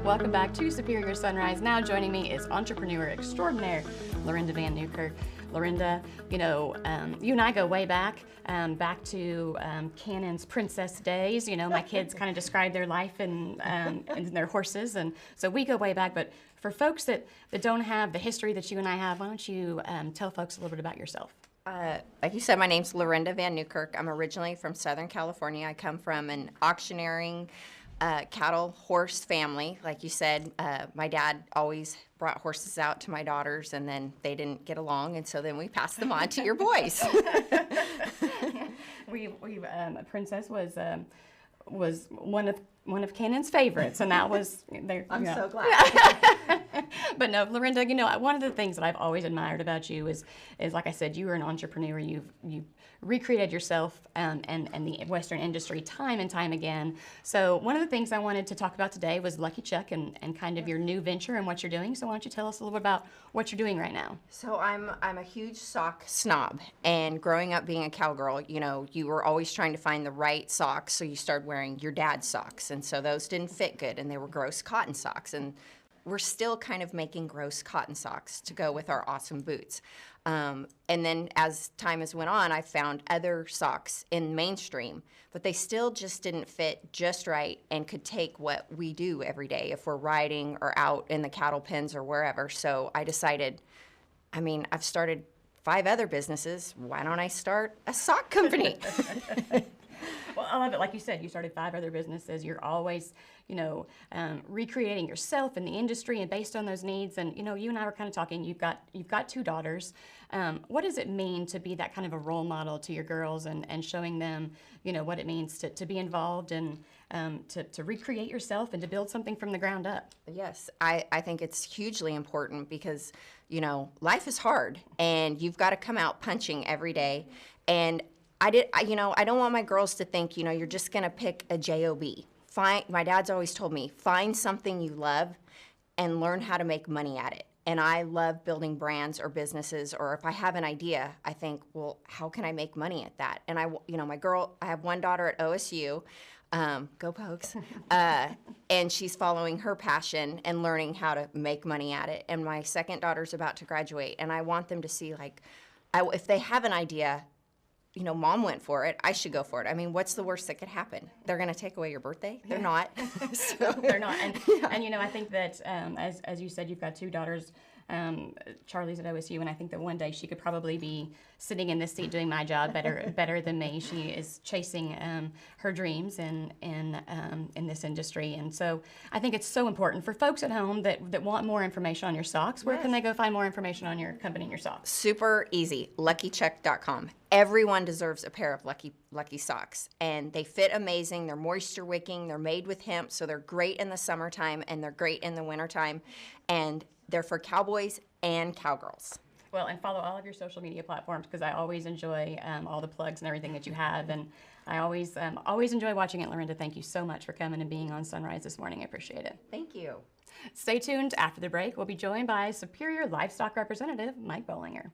Welcome back to Superior Sunrise. Now joining me is entrepreneur extraordinaire Lorinda Van Newkirk. Lorinda, you and I go way back, back to Cannon's princess days. You know, my kids kind of describe their life and their horses, and so we go way back. But for folks that don't have the history that you and I have, why don't you tell folks a little bit about yourself? Like you said, my name's Lorinda Van Newkirk. I'm originally from Southern California. I come from an auctioneering cattle horse family. Like you said, my dad always brought horses out to my daughters, and then they didn't get along, and so then we passed them on to your boys. Princess was one of Cannon's favorites, and that was there. I'm so glad. But no, Lorinda, one of the things that I've always admired about you is like I said, you are an entrepreneur. You've recreated yourself and the Western industry time and time again. So one of the things I wanted to talk about today was Lucky Chuck and kind of your new venture and what you're doing. So why don't you tell us a little bit about what you're doing right now? So I'm a huge sock snob, and growing up being a cowgirl, you were always trying to find the right socks, so you started wearing your dad's socks, and so those didn't fit good, and they were gross cotton socks, and we're still kind of making gross cotton socks to go with our awesome boots. And then as time has went on, I found other socks in mainstream, but they still just didn't fit just right and could take what we do every day if we're riding or out in the cattle pens or wherever. So I decided, I've started 5 other businesses. Why don't I start a sock company? Well, I love it. Like you said, you started 5 other businesses. You're always, recreating yourself in the industry and based on those needs. And, you and I were kind of talking, you've got 2 daughters. What does it mean to be that kind of a role model to your girls and showing them, what it means to be involved and to recreate yourself and to build something from the ground up? Yes, I think it's hugely important because, life is hard and you've got to come out punching every day. And I don't want my girls to think, you're just going to pick a job. My dad's always told me, find something you love and learn how to make money at it. And I love building brands or businesses, or if I have an idea, I think, well, how can I make money at that? And I have one daughter at OSU, go Pokes, and she's following her passion and learning how to make money at it. And my second daughter's about to graduate, and I want them to see, if they have an idea, Mom went for it, I should go for it. What's the worst that could happen? They're going to take away your birthday? They're not. So. They're not. And, I think that, as you said, you've got 2 daughters. Charlie's at OSU, and I think that one day she could probably be sitting in this seat doing my job better than me. She is chasing her dreams in this industry, and so I think it's so important for folks at home that want more information on your socks. Where can they go find more information on your company and your socks? Super easy, luckychuck.com. Everyone deserves a pair of Lucky socks, and they fit amazing. They're moisture wicking. They're made with hemp, so they're great in the summertime and they're great in the wintertime, and they're for cowboys and cowgirls. Well, and follow all of your social media platforms because I always enjoy all the plugs and everything that you have, and I always enjoy watching it. Lorinda, thank you so much for coming and being on Sunrise this morning. I appreciate it. Thank you. Stay tuned. After the break, we'll be joined by Superior Livestock Representative Mike Bollinger.